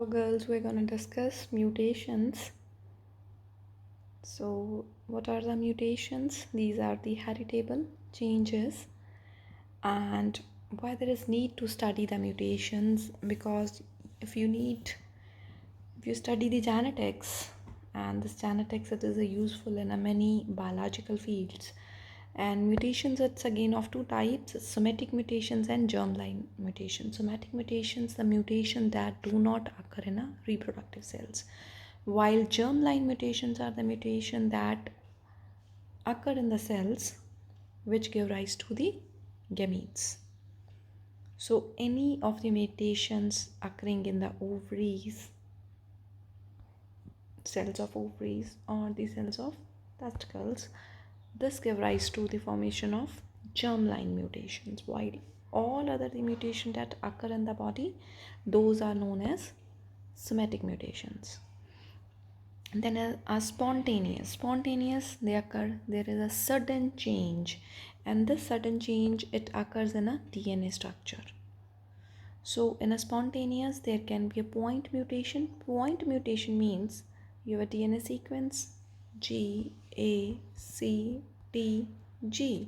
So, girls, we're going to discuss mutations. So, what are the mutations? These are the heritable changes, and why there is need to study the mutations, because if you study the genetics, and this genetics, it is a useful in a many biological fields. And mutations, it's again of two types: somatic mutations and germline mutations. Somatic mutations, the mutation that do not occur in a reproductive cells, while germline mutations are the mutation that occur in the cells which give rise to the gametes. So any of the mutations occurring in the ovaries, cells of ovaries, or the cells of testicles, this give rise to the formation of germline mutations, while all other the mutations that occur in the body, those are known as somatic mutations. And then a spontaneous, they occur, there is a sudden change, and this sudden change, it occurs in a DNA structure. So in a spontaneous, there can be a point mutation. Point mutation means you have a DNA sequence G, A, C, T, G.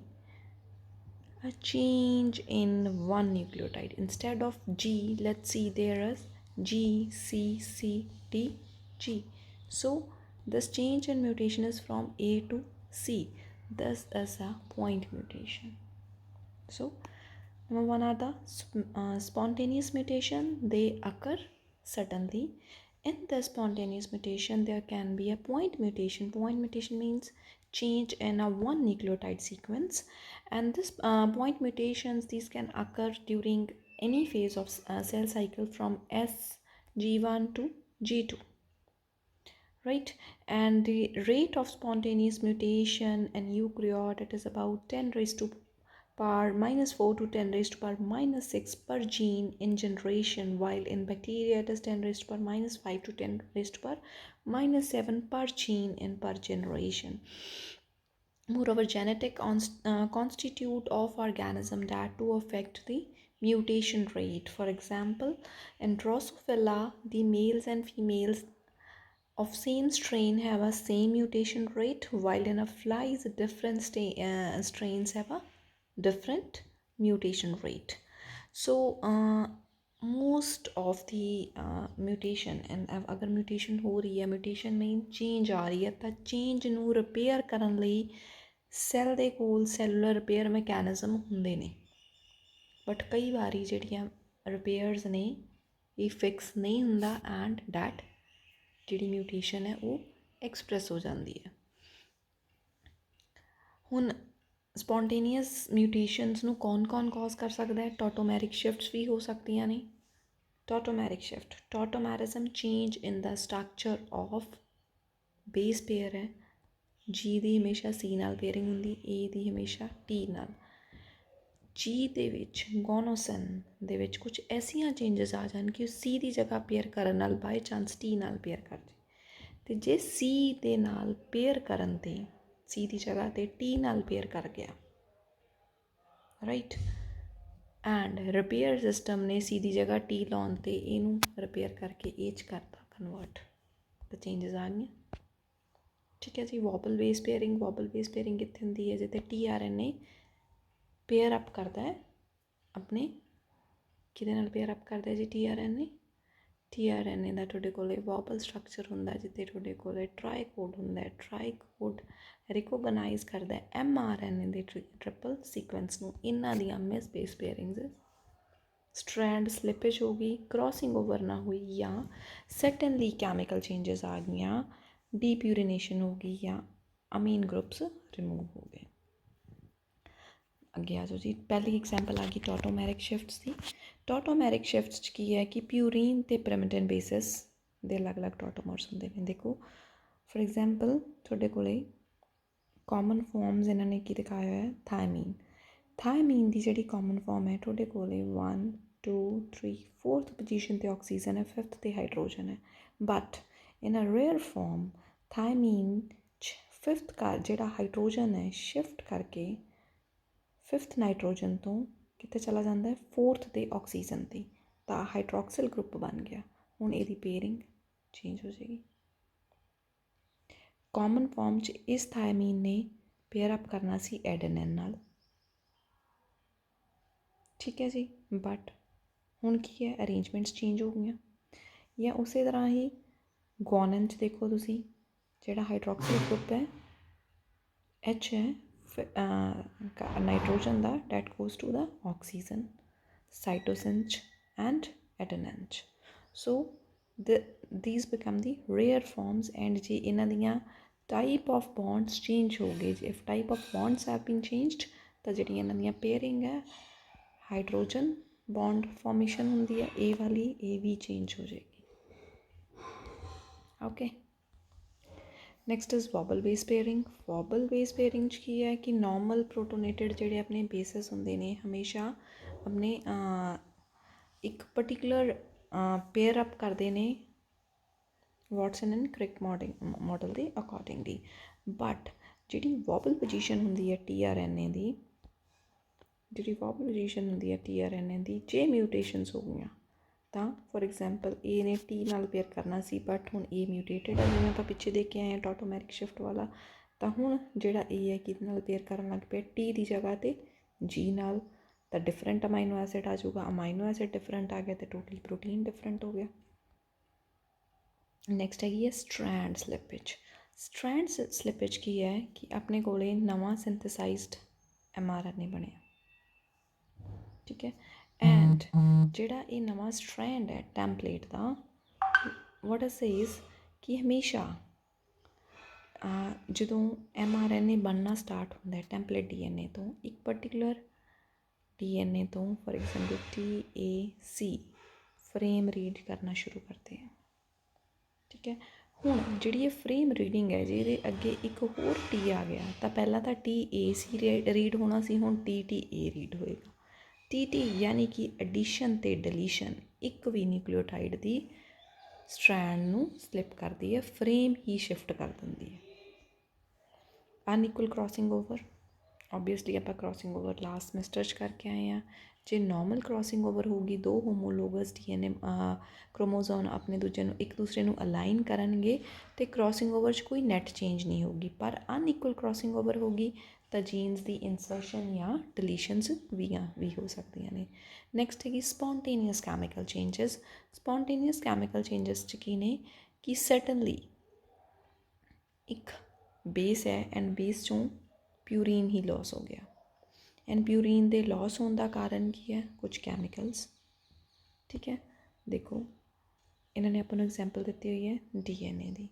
A change in one nucleotide. Instead of G, let's see there is G, C, C, T, G. So this change in mutation is from A to C. This is a point mutation. So number one are the spontaneous mutation. They occur suddenly. In the spontaneous mutation, there can be a point mutation. Point mutation means change in a one nucleotide sequence, and this point mutations, these can occur during any phase of cell cycle from G1 to G2, right? And the rate of spontaneous mutation in eukaryote, it is about 10 raised to power minus 4 to 10 raised to power minus 6 per gene in generation, while in bacteria it is 10 raised to power minus 5 to 10 raised to power minus 7 per gene in per generation. Moreover, genetic constitute of organism that to affect the mutation rate. For example, in Drosophila, the males and females of same strain have a same mutation rate, while in a flies different strains have a different mutation rate. So most of the mutation, and अगर mutation हो रही है, mutation में change आ रही है, ਤਾਂ change ਨੂੰ repair ਕਰਨ ਲਈ ਸੈੱਲ ਦੇ ਕੋਲ ਸੈਲੂਲਰ ਰਿਪੇਅਰ ਮੈਕੈਨਿਜ਼ਮ ਹੁੰਦੇ ਨੇ, ਬਟ ਕਈ ਵਾਰੀ ਜਿਹੜੀਆਂ ਰਿਪੇਅਰਸ ਨੇ ਇਹ ਫਿਕਸ ਨਹੀਂ ਹੁੰਦਾ, ਐਂਡ ਡੈਟ ਜਿਹੜੀ ਮਿਊਟੇਸ਼ਨ ਹੈ ਉਹ ਐਕਸਪ੍ਰੈਸ ਹੋ ਜਾਂਦੀ ਹੈ। ਹੁਣ ਸਪੌਂਟੇਨੀਅਸ ਮਿਊਟੇਸ਼ਨਸ ਨੂੰ ਕੌਣ ਕਾਜ਼ ਕਰ ਸਕਦਾ ਹੈ? ਟੋਟੋਮੈਰਿਕ ਸ਼ਿਫਟਸ ਵੀ ਹੋ ਸਕਦੀਆਂ ਨੇ। Tautomeric shift, tautomerism change in the structure of base pair ਹੈ। ਜੀ ਦੀ ਹਮੇਸ਼ਾ ਸੀ ਨਾਲ ਪੇਅਰਿੰਗ ਹੁੰਦੀ, ਏ ਦੀ ਹਮੇਸ਼ਾ ਟੀ ਨਾਲ। ਜੀ ਦੇ ਵਿੱਚ ਗੋਨੋਸਿਨ ਦੇ ਵਿੱਚ ਕੁਝ ਐਸੀਆਂ ਚੇਂਜਸ ਆ ਜਾਣ ਕਿ ਉਹ ਸੀ ਦੀ ਜਗ੍ਹਾ ਪੇਅਰ ਕਰਨ ਨਾਲ ਬਾਈ ਚਾਂਸ ਟੀ ਨਾਲ ਪੇਅਰ ਕਰ ਜਾਏ, ਅਤੇ ਜੇ ਸੀ ਦੇ ਨਾਲ ਪੇਅਰ ਕਰਨ 'ਤੇ ਸੀ ਦੀ ਜਗ੍ਹਾ 'ਤੇ ਟੀ ਨਾਲ ਪੇਅਰ ਕਰ ਗਿਆ, ਰਾਈਟ, ਐਂਡ ਰਿਪੇਅਰ ਸਿਸਟਮ ਨੇ ਸੀ ਦੀ ਜਗ੍ਹਾ ਟੀ ਲਾਉਣ 'ਤੇ ਇਹਨੂੰ ਰਿਪੇਅਰ ਕਰਕੇ ਇਹ 'ਚ ਕਰਤਾ ਕਨਵਰਟ, ਤਾਂ ਚੇਂਜਸ ਆ ਗਈਆਂ। ਠੀਕ ਹੈ ਜੀ। ਵੋਬਲ ਬੇਸ ਪੇਅਰਿੰਗ ਕਿੱਥੇ ਹੁੰਦੀ ਹੈ? ਜਿੱਥੇ TRNA ਪੇਅਰ ਅਪ ਕਰਦਾ ਹੈ ਆਪਣੇ, ਕਿਹਦੇ ਨਾਲ ਪੇਅਰ ਅਪ ਕਰਦਾ ਜੀ? TRNA ਦਾ ਤੁਹਾਡੇ ਕੋਲ ਵੋਬਲ ਸਟਰਕਚਰ ਹੁੰਦਾ, ਜਿੱਥੇ ਤੁਹਾਡੇ ਕੋਲ ਟ੍ਰਾਈਕੋਡ ਹੁੰਦਾ। ਟ੍ਰਾਈਕੋਡ ਰਿਕੋਗਨਾਈਜ਼ ਕਰਦਾ mRNA ਦੇ ਟ੍ਰਿਪਲ ਸੀਕੁਐਂਸ ਨੂੰ। ਇਹਨਾਂ ਦੀਆਂ ਮਿਸ ਬੇਸ ਪੇਅਰਿੰਗਸ, ਸਟ੍ਰੈਂਡ ਸਲਿਪੇਜ ਹੋ ਗਈ, ਕ੍ਰੋਸਿੰਗ ਓਵਰ ਨਾ ਹੋਈ, ਜਾਂ ਸੈਟਨਲੀ ਕੈਮੀਕਲ ਚੇਂਜਸ ਆ ਗਈਆਂ, ਡੀਪਿਊਰੀਨੇਸ਼ਨ ਹੋ ਗਈ, ਜਾਂ ਅਮੀਨ ਗਰੁੱਪਸ ਰਿਮੂਵ ਹੋ ਗਏ। ਅੱਗੇ ਆ ਜਾਓ ਜੀ। ਪਹਿਲੀ ਐਗਜ਼ਾਮਪਲ ਆ ਗਈ ਟੋਟੋਮੈਰਿਕ ਸ਼ਿਫਟਸ ਦੀ। ਟੋਟੋਮੈਰਿਕ ਸ਼ਿਫਟਸ 'ਚ ਕੀ ਹੈ ਕਿ ਪਿਊਰੀਨ ਅਤੇ ਪ੍ਰਿਮਿਟਿਨ ਬੇਸਿਸ ਦੇ ਅਲੱਗ-ਅਲੱਗ ਟੋਟੋਮਰਸ ਹੁੰਦੇ ਨੇ। ਦੇਖੋ ਫੋਰ ਐਗਜ਼ਾਮਪਲ ਤੁਹਾਡੇ ਕੋਲ ਕਾਮਨ ਫੋਰਮਸ ਇਹਨਾਂ ਨੇ ਕੀ ਦਿਖਾਇਆ ਹੋਇਆ? ਥਾਇਮੀਨ ਦੀ ਜਿਹੜੀ ਕਾਮਨ ਫੋਰਮ ਹੈ ਤੁਹਾਡੇ ਕੋਲ 1 2 3 4th ਪੋਜੀਸ਼ਨ 'ਤੇ ਆਕਸੀਜਨ ਹੈ, 5th 'ਤੇ ਹਾਈਡਰੋਜਨ ਹੈ। But in a rare form thymine 'ਚ 5th ਜਿਹੜਾ ਹਾਈਡਰੋਜਨ ਹੈ ਸ਼ਿਫਟ ਕਰਕੇ 5th ਨਾਈਟ੍ਰੋਜਨ ਤੋਂ ਕਿੱਥੇ ਚਲਾ ਜਾਂਦਾ ਹੈ? 4th 'ਤੇ ਆਕਸੀਜਨ 'ਤੇ, ਤਾਂ ਹਾਈਡਰੋਕਸਿਲ ਗਰੁੱਪ ਬਣ ਗਿਆ। ਹੁਣ ਇਹਦੀ ਪੇਅਰਿੰਗ ਚੇਂਜ ਹੋ ਜਾਏਗੀ। ਕਾਮਨ ਫਾਰਮ 'ਚ ਇਸ ਥਾਇਮੀਨ ਨੇ ਪੇਅਰ ਅਪ ਕਰਨਾ ਸੀ ਐਡੇਨਿਨ ਨਾਲ, ਠੀਕ ਹੈ ਜੀ। ਬਟ ਹੁਣ ਕੀ ਹੈ, ਅਰੇਂਜਮੈਂਟਸ ਚੇਂਜ ਹੋ ਗਈਆਂ। ਜਾਂ ਉਸੇ ਤਰ੍ਹਾਂ ਹੀ ਗੁਆਨਿਨ 'ਚ ਦੇਖੋ ਤੁਸੀਂ, ਜਿਹੜਾ ਹਾਈਡਰੋਕਸਿਲ ਗਰੁੱਪ ਹੈ H ਹੈ ਨਾਈਟ੍ਰੋਜਨ ਦਾ, that goes to the oxygen cytosine and adenine. So these become the rare forms, and जे इन्हां दियां टाइप ऑफ बॉन्ड्स चेंज हो गए, if type of bonds have been changed तो जी इन्हां दियां पेयरिंग है हाइड्रोजन बॉन्ड फॉर्मेशन होंदी है, ए वाली ए भी चेंज हो जाएगी। Okay, next is vowel base pairing. Vowel base pairing की है कि नॉर्मल प्रोटोनेटेड जोड़े अपने बेसिस होंगे ने हमेशा अपने एक पर्टिकुलर पेयर अप करते हैं वाटसन एंड क्रिक मॉडल के accordingly. But G wobble position होंगी है TRNA की, जी वॉबल पोजीशन होंगी है TRNA की, जे म्यूटेशनस हो गई तो फॉर एग्जाम्पल ए ने टी नाल पेयर करना सी, बट हुण ए म्यूटेटेड है, जिवें आपां पिछे देख के आए हैं टॉटोमेरिक शिफ्ट वाला। तो हुण जिहड़ा ए है किहदे नाल पेयर करन लग पिया टी की जगह ते जी नाल, तो डिफरेंट अमाइनो एसिड आ जाऊगा। अमाइनो एसिड डिफरेंट आ गया तो टोटल प्रोटीन डिफरेंट हो गया। नैक्सट हैगी है स्ट्रैंड स्लिपेज। स्ट्रैंड स्लिपेज की है कि अपने कोले नवां सिंथेसाइज्ड mRNA बनिया, ठीक है। एंड जिहड़ा ये नवां स्ट्रैंड है टैंपलेट का, वट इज सेज कि हमेशा जदों mRNA बनना स्टार्ट होंदा है टैंपलेट DNA तो एक पर्टिकुलर DNA तो for example TAC frame read करना शुरू करते हैं, ठीक है। हुण जिहड़ी ये फ्रेम रीडिंग है जिहदे अगे एक होर T आ गया, तो पहला तो TAC रीड होना सी, हुण TTA रीड होएगा। TT यानी कि एडिशन ते डिलीशन एक भी न्यूक्लियोटाइड की स्ट्रैंड नूं स्लिप करती है, फ्रेम ही शिफ्ट कर दिंदी है। अनइक्वल क्रॉसिंग ओवर, ऑबवियसली आप क्रॉसिंग ओवर लास्ट सेमेस्टर करके आए हैं। जे नॉर्मल क्रॉसिंग ओवर होगी, दो होमोलोगस DNA क्रोमोजोम अपने एक दूसरे नूं अलाइन करनगे तो क्रॉसिंग ओवर च कोई नैट चेंज नहीं होगी। पर अनइक्वल क्रॉसिंग ओवर होगी तो जीन्स की इंसर्शन या डिलीशनस भी हो सकती ने। नैक्सट है spontaneous chemical changes. Spontaneous chemical changes की ने कि सडनली एक बेस है एंड बेस चों प्यूरीन ही लॉस हो गया, एंड प्यूरीन के लॉस होने का कारण की है कुछ कैमिकल्स, ठीक है। देखो इन्होंने अपन एग्जाम्पल दी हुई है DNA की।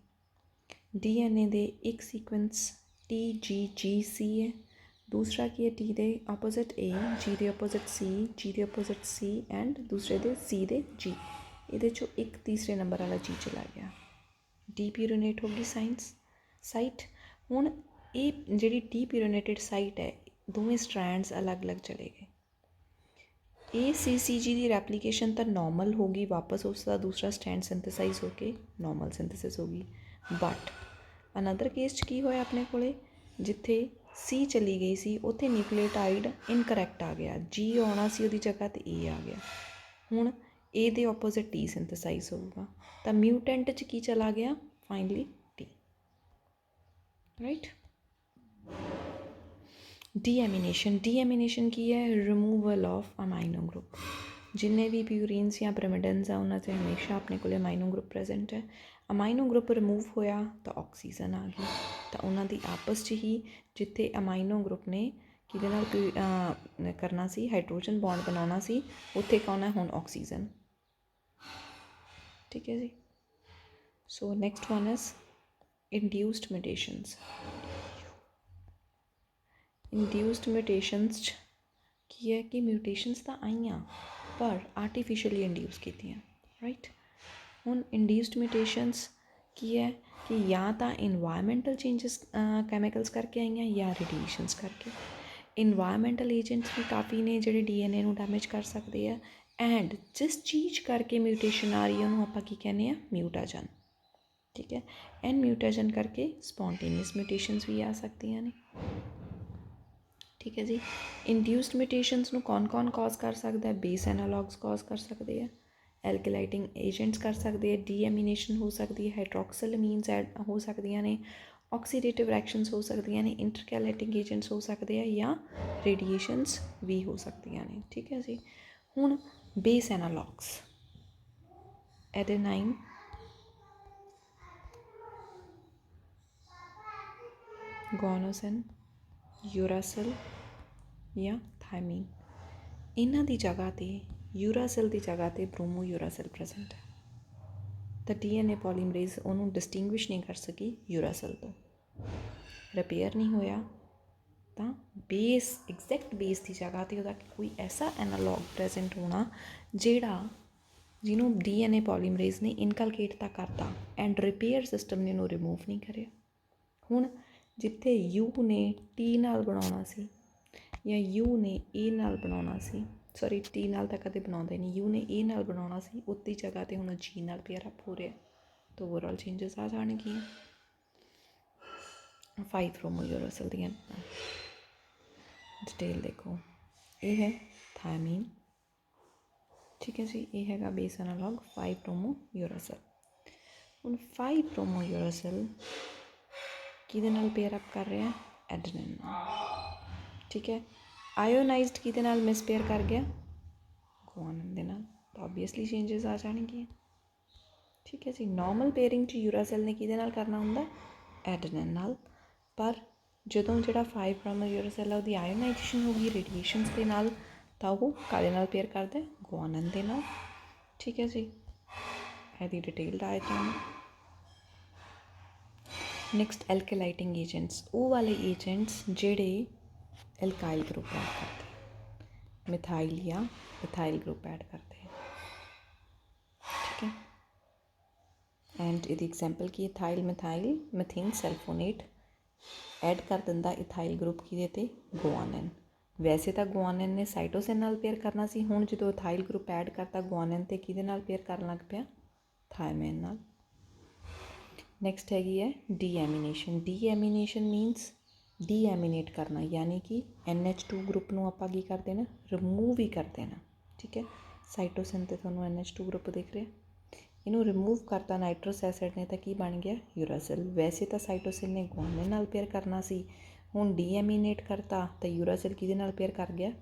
DNA दे एक सीक्वेंस TGGC है, दूसरा की है T they opposite A, G they opposite C, G they opposite C and दूसरे दे C दे G। ये चो एक तीसरे नंबर वाला G चला गया, डीप्यूरिनेट होगी साइट। हुण ये जिहड़ी डीप्यूरिनेटेड साइट है दोवें स्ट्रैंड्स अलग अलग चले गए। ACCG की रेप्लीकेशन तो नॉर्मल होगी, वापस उसका दूसरा स्टैंड सिंथेसाइज होके नॉर्मल सिंथेसिस होगी। बट अनदर केस की होया अपने कोले जिथे C चली गई सी उत्थे न्यूक्लियोटाइड इनकरैक्ट आ गया, G आना सी उहदी जगह ते A आ गया। हुण A दे ऑपोजिट T सिंथेसाइज होगा तो म्यूटेंट च की चला गया फाइनली T, राइट। डीएमिनेशन की है रिमूवल ऑफ अमाइनो ग्रुप। जिन्हें भी प्यूरीन्स या पिरामिडन्स आ उन्होंने हमेशा अपने को अमाइनो ग्रुप प्रेजेंट है। अमाइनो ग्रुप रिमूव होया तो ऑक्सीजन आ गई, तो उन्होंने आपस च ही जिथे अमाइनो ग्रुप ने किहदे नाल करना सी हाइड्रोजन बॉन्ड बनाना सी, उत्थे कौन है हुण ऑक्सीजन, ठीक है जी। So next one is induced mutations. Induced mutations की है कि म्यूटेशंस तो आईयां पर आर्टिफिशियली इंड्यूस कीतियां, राइट। हुण इंड्यूस्ड म्यूटेशंस की है कि या तो इन्वायरमेंटल चेंजिस कैमिकल्स करके आईयां या रेडिएशंस करके। इन्वायरमेंटल एजेंट्स भी काफ़ी ने जिहड़े DNA नूं डैमेज कर सकते हैं, एंड जिस चीज़ करके म्यूटेशन आ रही है उन्होंने आपां की कहने आ म्यूटाजन, ठीक है। एंड म्यूटाजन करके स्पॉन्टेनियस म्यूटेशंस भी आ सकती हैं, ठीक है जी। इंड्यूस्ड म्यूटेशंस नूं कौन कौन कॉज कर सकता है? बेस एनालॉग्स कॉज कर सकते हैं, ਐਲਕਲਾਈਟਿੰਗ ਏਜੰਟਸ ਕਰ ਸਕਦੇ ਆ, ਡੀਐਮੀਨੇਸ਼ਨ ਹੋ ਸਕਦੀ ਹੈ, ਹਾਈਡਰੋਕਸਿਲਮੀਨਸ ਐਡ ਹੋ ਸਕਦੀਆਂ ਨੇ, ਆਕਸੀਡੇਟਿਵ ਰਿਐਕਸ਼ਨਸ ਹੋ ਸਕਦੀਆਂ ਨੇ, ਇੰਟਰਕੈਲੇਟਿੰਗ ਏਜੰਟਸ ਹੋ ਸਕਦੇ ਆ ਜਾਂ ਰੇਡੀਏਸ਼ਨਸ ਵੀ ਹੋ ਸਕਦੀਆਂ ਨੇ। ਠੀਕ ਹੈ ਜੀ। ਹੁਣ ਬੇਸ ਐਨਾਲੌਗਸ, ਐਡੇਨਾਈਨ, ਗੋਨੋਸਿਨ, ਯੂਰਾਸਿਲ ਜਾਂ ਥਾਇਮੀਨ, ਇਹਨਾਂ ਦੀ ਜਗ੍ਹਾ 'ਤੇ ਯੂਰਾਸਿਲ ਦੀ ਜਗ੍ਹਾ 'ਤੇ ਬ੍ਰੋਮੋ ਯੂਰਾਸਿਲ ਪ੍ਰੈਜ਼ੈਂਟ ਹੈ। ਤਾਂ DNA ਪੋਲੀਮਰੇਜ਼ ਉਹਨੂੰ ਡਿਸਟਿੰਗੁਇਸ਼ ਨਹੀਂ ਕਰ ਸਕੀ ਯੂਰਾਸਿਲ ਤੋਂ, ਰਿਪੇਅਰ ਨਹੀਂ ਹੋਇਆ, ਤਾਂ ਬੇਸ ਐਗਜ਼ੈਕਟ ਬੇਸ ਦੀ ਜਗ੍ਹਾ 'ਤੇ ਉਹਦਾ ਕੋਈ ਐਸਾ ਐਨਾਲੌਗ ਪ੍ਰੈਜ਼ੈਂਟ ਹੋਣਾ ਜਿਹਨੂੰ DNA ਪੋਲੀਮਰੇਜ਼ ਨੇ ਇਨਕਲਕੇਟ ਤਾਂ ਕਰਤਾ ਐਂਡ ਰਿਪੇਅਰ ਸਿਸਟਮ ਨੇ ਉਹਨੂੰ ਰਿਮੂਵ ਨਹੀਂ ਕਰਿਆ। ਹੁਣ ਜਿੱਥੇ ਯੂ ਨੇ ਟੀ ਨਾਲ ਬਣਾਉਣਾ ਸੀ ਜਾਂ ਯੂ ਨੇ ਏ ਨਾਲ ਬਣਾਉਣਾ ਸੀ, ਸੌਰੀ ਟੀ ਨਾਲ ਤਾਂ ਕਦੇ ਬਣਾਉਂਦੇ ਨਹੀਂ, ਯੂ ਨੇ ਏ ਨਾਲ ਬਣਾਉਣਾ ਸੀ, ਉਹਦੀ ਜਗ੍ਹਾ 'ਤੇ ਹੁਣ ਜੀ ਨਾਲ ਪੇਅਰ ਅਪ ਹੋ ਰਿਹਾ, ਤਾਂ ਓਵਰਆਲ ਚੇਂਜਸ ਆ ਜਾਣਗੀਆਂ। 5 ਬ੍ਰੋਮੋ ਯੂਰਾਸਿਲ ਦੀਆਂ ਡਿਟੇਲ ਦੇਖੋ, ਇਹ ਹੈ ਥਾਇਮੀਨ। ਠੀਕ ਹੈ ਜੀ, ਇਹ ਹੈਗਾ ਬੇਸ ਐਨਾਲੌਗ 5 ਬ੍ਰੋਮੋ ਯੂਰਾਸਿਲ। ਹੁਣ 5 ਬ੍ਰੋਮੋ ਯੂਰਾਸਿਲ ਕਿਹਦੇ ਨਾਲ ਪੇਅਰ ਅਪ ਕਰ ਰਿਹਾ? ਐਡਨਿਨ ਨਾਲ। ਠੀਕ ਹੈ। ਆਇਓਨਾਈਜ਼ਡ ਕਿਹਦੇ ਨਾਲ ਮਿਸ ਪੇਅਰ ਕਰ ਗਿਆ? ਗੁਆਨਿਨ ਦੇ ਨਾਲ, ਤਾਂ ਓਬਵੀਅਸਲੀ ਚੇਂਜਸ ਆ ਜਾਣਗੀਆਂ। ਠੀਕ ਹੈ ਜੀ। ਨੋਰਮਲ ਪੇਅਰਿੰਗ 'ਚ ਯੂਰਾਸਿਲ ਨੇ ਕਿਹਦੇ ਨਾਲ ਕਰਨਾ ਹੁੰਦਾ? ਐਡਨਿਨ ਨਾਲ। ਪਰ ਜਦੋਂ ਜਿਹੜਾ 5 ਬ੍ਰੋਮੋ ਯੂਰਾਸਿਲ ਹੈ ਉਹਦੀ ਆਇਓਨਾਈਜੇਸ਼ਨ ਹੋ ਗਈ ਰੇਡੀਏਸ਼ਨਸ ਦੇ ਨਾਲ, ਤਾਂ ਉਹ ਕਾਹਦੇ ਨਾਲ ਪੇਅਰ ਕਰਦਾ? ਗੁਆਨਿਨ ਦੇ ਨਾਲ। ਠੀਕ ਹੈ ਜੀ, ਇਹਦੀ ਡਿਟੇਲ ਡਾਇਗ੍ਰਾਮ। ਨੈਕਸਟ ਐਲਕਲਾਈਟਿੰਗ ਏਜੰਟਸ, ਉਹ ਵਾਲੇ ਏਜੰਟਸ ਜਿਹੜੇ ਐਲਕਾਈਲ ਗਰੁੱਪ ਐਡ ਕਰਦੇ, ਮਿਥਾਈਲ ਜਾਂ ਮਿਥਾਈਲ ਗਰੁੱਪ ਐਡ ਕਰਦੇ ਹੈ। ਠੀਕ ਹੈ। ਐਂਡ ਇਹਦੀ ਐਗਜ਼ਾਮਪਲ ਕੀ? ਇਥਾਈਲ ਮਿਥਾਈਲ ਮਿਥੇਨ ਸੈਲਫੋਨੇਟ ਐਡ ਕਰ ਦਿੰਦਾ ਇਥਾਈਲ ਗਰੁੱਪ ਕਿਹਦੇ 'ਤੇ? ਗੁਆਨਿਨ। ਵੈਸੇ ਤਾਂ ਗੁਆਨਿਨ ਨੇ ਸਾਈਟੋਸਿਨ ਨਾਲ ਪੇਅਰ ਕਰਨਾ ਸੀ, ਹੁਣ ਜਦੋਂ ਇਥਾਈਲ ਗਰੁੱਪ ਐਡ ਕਰਤਾ ਗੁਆਨਿਨ 'ਤੇ ਕਿਹਦੇ ਨਾਲ ਪੇਅਰ ਕਰਨ ਲੱਗ ਪਿਆ? ਥਾਇਮਿਨ ਨਾਲ। ਨੈਕਸਟ ਹੈਗੀ ਹੈ ਡੀਐਮੀਨੇਸ਼ਨ। ਡੀਐਮੀਨੇਸ਼ਨ ਮੀਨਸ ਡੀਐਮੀਨੇਟ ਕਰਨਾ, ਯਾਨੀ ਕਿ NH2 ਗਰੁੱਪ ਨੂੰ ਆਪਾਂ ਕੀ ਕਰ ਦੇਣਾ? ਰਿਮੂਵ ਹੀ ਕਰ ਦੇਣਾ। ਠੀਕ ਹੈ। ਸਾਈਟੋਸਿਨ 'ਤੇ ਤੁਹਾਨੂੰ NH2 ਗਰੁੱਪ ਦਿਖ ਰਿਹਾ, ਇਹਨੂੰ ਰਿਮੂਵ ਕਰਤਾ ਨਾਈਟਰਸ ਐਸਿਡ ਨੇ, ਤਾਂ ਕੀ ਬਣ ਗਿਆ? ਯੂਰਾਸਿਲ। ਵੈਸੇ ਤਾਂ ਸਾਈਟੋਸਿਨ ਨੇ ਗੁਆਨਿਨ ਨਾਲ ਪੇਅਰ ਕਰਨਾ ਸੀ, ਹੁਣ ਡੀਐਮੀਨੇਟ ਕਰਤਾ ਤਾਂ ਯੂਰਾਸਿਲ ਕਿਹਦੇ ਨਾਲ ਪੇਅਰ ਕਰ ਗਿਆ?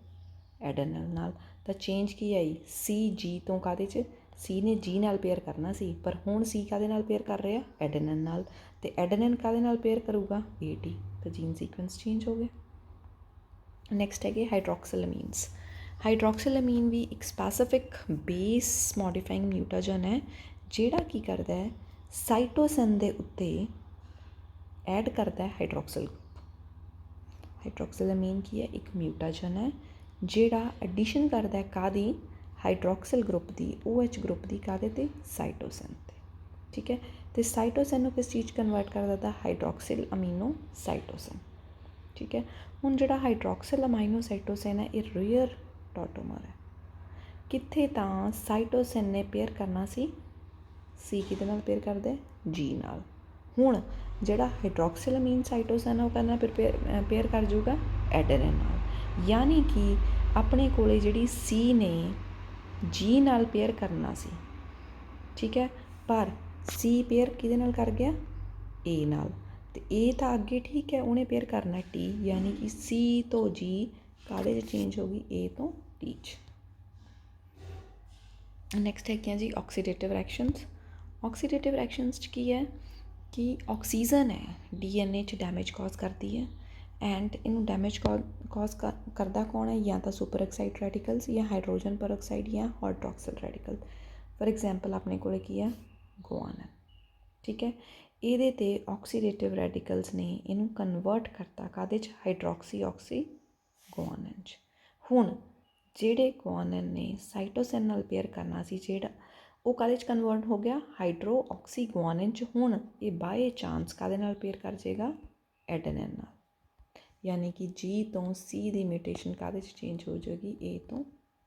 ਐਡੇਨਿਨ ਨਾਲ। ਤਾਂ ਚੇਂਜ ਕੀ ਆਈ? ਸੀ ਜੀ ਤੋਂ ਕਾਹਦੇ 'ਚ? ਸੀ ਨੇ ਜੀ ਨਾਲ ਪੇਅਰ ਕਰਨਾ ਸੀ, ਪਰ ਹੁਣ ਸੀ ਕਾਹਦੇ ਨਾਲ ਪੇਅਰ ਕਰ ਰਿਹਾ? ਐਡੇਨਿਨ ਨਾਲ। ਅਤੇ ਐਡੇਨਿਨ ਕਾਹਦੇ ਨਾਲ ਪੇਅਰ ਕਰੂਗਾ? AT। ਤਾਂ ਜੀਨ ਸੀਕੁਐਂਸ ਚੇਂਜ ਹੋ ਗਿਆ। ਨੈਕਸਟ ਹੈਗੇ ਹਾਈਡਰੋਕਸਿਲਮੀਨਸ। ਹਾਈਡਰੋਕਸਿਲਮੀਨ ਵੀ ਇੱਕ ਸਪੈਸੀਫਿਕ ਬੇਸ ਮੋਡੀਫਾਈਂਗ ਮਿਊਟਾਜਨ ਹੈ, ਜਿਹੜਾ ਕੀ ਕਰਦਾ ਹੈ? ਸਾਈਟੋਸਿਨ ਦੇ ਉੱਤੇ ਐਡ ਕਰਦਾ ਹੈ ਹਾਈਡਰੋਕਸਿਲ ਗਰੁੱਪ। ਹਾਈਡਰੋਕਸਿਲਮੀਨ ਕੀ ਹੈ? ਇੱਕ ਮਿਊਟਾਜਨ ਹੈ ਜਿਹੜਾ ਐਡੀਸ਼ਨ ਕਰਦਾ ਹੈ ਕਾਹਦੀ? ਹਾਈਡਰੋਕਸਿਲ ਗਰੁੱਪ ਦੀ, OH ਗਰੁੱਪ ਦੀ, ਕਾਹਦੇ 'ਤੇ? ਸਾਈਟੋਸਿਨ 'ਤੇ। ਠੀਕ ਹੈ। ਅਤੇ ਸਾਈਟੋਸਿਨ ਨੂੰ ਕਿਸ ਚੀਜ਼ ਕਨਵਰਟ ਕਰ ਦਿੰਦਾ? ਹਾਈਡਰੋਕਸਿਲ ਅਮੀਨੋ ਸਾਈਟੋਸਿਨ। ਠੀਕ ਹੈ। ਹੁਣ ਜਿਹੜਾ ਹਾਈਡਰੋਕਸਿਲ ਅਮਾਈਨੋ ਸਾਈਟੋਸਿਨ ਹੈ, ਇਹ ਰੇਅਰ ਟੌਟੋਮਰ ਹੈ। ਕਿੱਥੇ? ਤਾਂ ਸਾਈਟੋਸਿਨ ਨੇ ਪੇਅਰ ਕਰਨਾ ਸੀ, ਸੀ ਕਿਹਦੇ ਨਾਲ ਪੇਅਰ ਕਰਦੇ? ਜੀ ਨਾਲ। ਹੁਣ ਜਿਹੜਾ ਹਾਈਡਰੋਕਸਿਲਮੀਨ ਸਾਈਟੋਸਿਨ ਹੈ ਉਹ ਕਹਿੰਦਾ ਪੇਅਰ ਕਰ ਜੂਗਾ ਐਡੇਨਿਨ ਨਾਲ। ਯਾਨੀ ਕਿ ਆਪਣੇ ਕੋਲ ਜਿਹੜੀ ਸੀ ਨੇ ਜੀ ਨਾਲ ਪੇਅਰ ਕਰਨਾ ਸੀ, ਠੀਕ ਹੈ, ਪਰ ਸੀ ਪੇਅਰ ਕਿਹਦੇ ਨਾਲ ਕਰ ਗਿਆ? ਏ ਨਾਲ। ਅਤੇ ਏ ਤਾਂ ਅੱਗੇ ਠੀਕ ਹੈ, ਉਹਨੇ ਪੇਅਰ ਕਰਨਾ ਟੀ, ਯਾਨੀ ਕਿ ਸੀ ਤੋਂ ਜੀ ਕਾਹਦੇ 'ਚ ਚੇਂਜ ਹੋ ਗਈ? ਏ ਤੋਂ ਟੀ 'ਚ। ਨੈਕਸਟ ਹੈਗੀਆਂ ਜੀ ਆਕਸੀਡੇਟਿਵ ਰਿਐਕਸ਼ਨਸ। ਆਕਸੀਡੇਟਿਵ ਰਿਐਕਸ਼ਨਸ 'ਚ ਕੀ ਹੈ ਕਿ ਆਕਸੀਜਨ ਹੈ DNA 'ਚ ਡੈਮੇਜ ਕਾਜ਼ ਕਰਦੀ ਹੈ, ਐਂਡ ਇਹਨੂੰ ਡੈਮੇਜ ਕਾਜ਼ ਕਰਦਾ ਕੌਣ ਹੈ? ਜਾਂ ਤਾਂ ਸੁਪਰ ਆਕਸਾਈਡ ਰੈਡੀਕਲਸ ਜਾਂ ਹਾਈਡਰੋਜਨ ਪਰਆਕਸਾਈਡ ਜਾਂ ਹਾਈਡਰੋਕਸਿਲ ਰੈਡੀਕਲ। ਫॉर ਐਗਜ਼ਾਮਪਲ ਆਪਣੇ ਕੋਲ ਕੀ ਹੈ? ਗੁਆਨਿਨ। ਠੀਕ ਹੈ। ਇਹਦੇ 'ਤੇ ਆਕਸੀਡੇਟਿਵ ਰੈਡੀਕਲਸ ਨੇ ਇਹਨੂੰ ਕਨਵਰਟ ਕਰਤਾ ਕਾਹਦੇ 'ਚ? ਹਾਈਡਰੋਕਸੀ ਗੁਆਨਿਨ 'ਚ। ਹੁਣ ਜਿਹੜੇ ਗੁਆਨਿਨ ਨੇ ਸਾਈਟੋਸਿਨ ਨਾਲ ਪੇਅਰ ਕਰਨਾ ਸੀ, ਜਿਹੜਾ ਉਹ ਕਾਹਦੇ 'ਚ ਕਨਵਰਟ ਹੋ ਗਿਆ? ਹਾਈਡਰੋਆਕਸੀ ਗੁਆਨਿਨ 'ਚ। ਹੁਣ ਇਹ ਬਾਏ ਚਾਂਸ ਕਾਹਦੇ ਨਾਲ ਪੇਅਰ ਕਰ ਜਾਏਗਾ? ਐਡੇਨਿਨ ਨਾਲ। ਯਾਨੀ ਕਿ ਜੀ ਤੋਂ ਸੀ ਦੀ ਮਿਊਟੇਸ਼ਨ ਕਾਹਦੇ 'ਚ ਚੇਂਜ ਹੋ ਜਾਏਗੀ? ਏ ਤੋਂ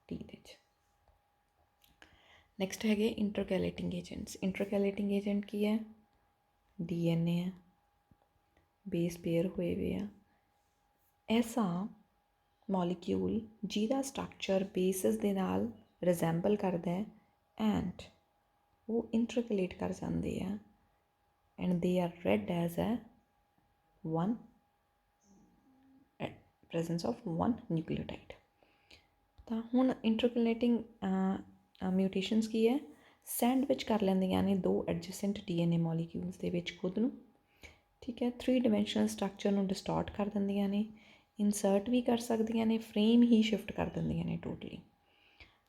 ਟੀ ਦੇ 'ਚ। ਨੈਕਸਟ ਹੈਗੇ ਇੰਟਰਕੈਲੇਟਿੰਗ ਏਜੰਟਸ। ਇੰਟਰਕੈਲੇਟਿੰਗ ਏਜੰਟ ਕੀ ਹੈ? DNA ਹੈ, ਬੇਸ ਪੇਅਰ ਹੋਏ ਵੇ ਆ। ਐਸਾ ਮੋਲੀਕਿਊਲ ਜਿਹਦਾ ਸਟਰਕਚਰ ਬੇਸਿਸ ਦੇ ਨਾਲ ਰਿਜ਼ੈਂਬਲ ਕਰਦਾ ਹੈ ਐਂਡ ਉਹ ਇੰਟਰਕਲੇਟ ਕਰ ਜਾਂਦੇ ਆ and they are read as a one presence of one nucleotide। ਤਾਂ ਹੁਣ ਇੰਟਰਕਲੇਟਿੰਗ ਮਿਊਟੇਸ਼ਨਸ ਕੀ ਹੈ, ਸੈਂਡਵਿਚ ਕਰ ਲੈਂਦੀਆਂ ਨੇ ਦੋ ਐਡਜੈਸੈਂਟ DNA ਮੋਲੀਕਿਊਲਸ ਦੇ ਵਿੱਚ ਖੁਦ ਨੂੰ, ਠੀਕ ਹੈ। 3 ਡਾਇਮੈਂਸ਼ਨਲ ਸਟਰਕਚਰ ਨੂੰ ਡਿਸਟੋਰਟ ਕਰ ਦਿੰਦੀਆਂ ਨੇ, ਇਨਸਰਟ ਵੀ ਕਰ ਸਕਦੀਆਂ ਨੇ, ਫਰੇਮ ਹੀ ਸ਼ਿਫਟ ਕਰ ਦਿੰਦੀਆਂ ਨੇ ਟੋਟਲੀ,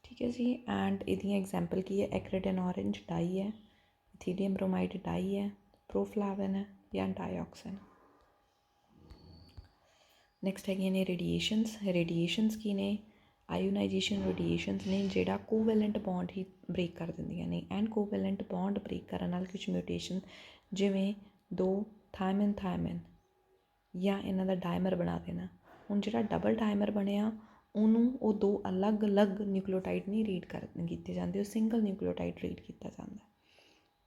ਠੀਕ ਹੈ ਜੀ। ਐਂਡ ਇਹਦੀਆਂ ਐਗਜ਼ਾਮਪਲ ਕੀ ਹੈ, ਐਕਰੀਡਨ ਔਰੇਂਜ ਡਾਈ ਹੈ, ਇਥੀਲੀਅਮ ਬ੍ਰੋਮਾਈਡ ਡਾਈ ਹੈ, ਪ੍ਰੋਫਲਾਵਿਨ ਹੈ ਜਾਂ ਡਾਈਆਕਸਿਨ। ਨੈਕਸਟ ਹੈਗੀਆਂ ਨੇ ਰੇਡੀਏਸ਼ਨਸ ਕੀ ਨੇ, ਆਇਓਨਾਈਜੇਸ਼ਨ ਰੇਡੀਏਸ਼ਨਸ ਨੇ ਜਿਹੜਾ ਕੋਵੈਲੈਂਟ ਬੌਂਡ ਹੀ ਬ੍ਰੇਕ ਕਰ ਦਿੰਦੀਆਂ ਨੇ। ਐਂਡ ਕੋਵੈਲੈਂਟ ਬੌਂਡ ਬ੍ਰੇਕ ਕਰਨ ਨਾਲ ਕੁਛ ਮਿਊਟੇਸ਼ਨ ਜਿਵੇਂ ਦੋ ਥਾਇਮਿਨ ਜਾਂ ਇਹਨਾਂ ਦਾ ਡਾਇਮਰ ਬਣਾ ਦੇਣਾ। ਹੁਣ ਜਿਹੜਾ ਡਬਲ ਡਾਇਮਰ ਬਣਿਆ ਉਹਨੂੰ ਉਹ ਦੋ ਅਲੱਗ-ਅਲੱਗ ਨਿਊਕਲੀਓਟਾਈਡ ਨਹੀਂ ਰੀਡ ਕੀਤੇ ਜਾਂਦੇ, ਉਹ ਸਿੰਗਲ ਨਿਊਕਲੀਓਟਾਈਡ ਰੀਡ ਕੀਤਾ ਜਾਂਦਾ,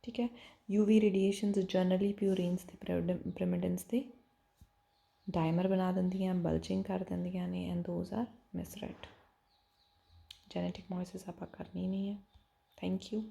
ਠੀਕ ਹੈ। UV ਰੇਡੀਏਸ਼ਨਸ ਜਨਰਲੀ ਪਿਊਰਿਨਸ ਅਤੇ ਪਿਰਾਮਿਡਿਨਸ ਦੇ ਡਾਇਮਰ ਬਣਾ ਦਿੰਦੀਆਂ, ਬਲਜਿੰਗ ਕਰ ਦਿੰਦੀਆਂ ਨੇ ਐਂਡ ਦੋਜ਼ ਆਰ ਮਿਸਰੈਡ। ਜੈਨੇਟਿਕ ਮੋਲਿਸਿਸ ਆਪਾਂ ਕਰਨੀ ਨਹੀਂ ਹੈ। Thank you.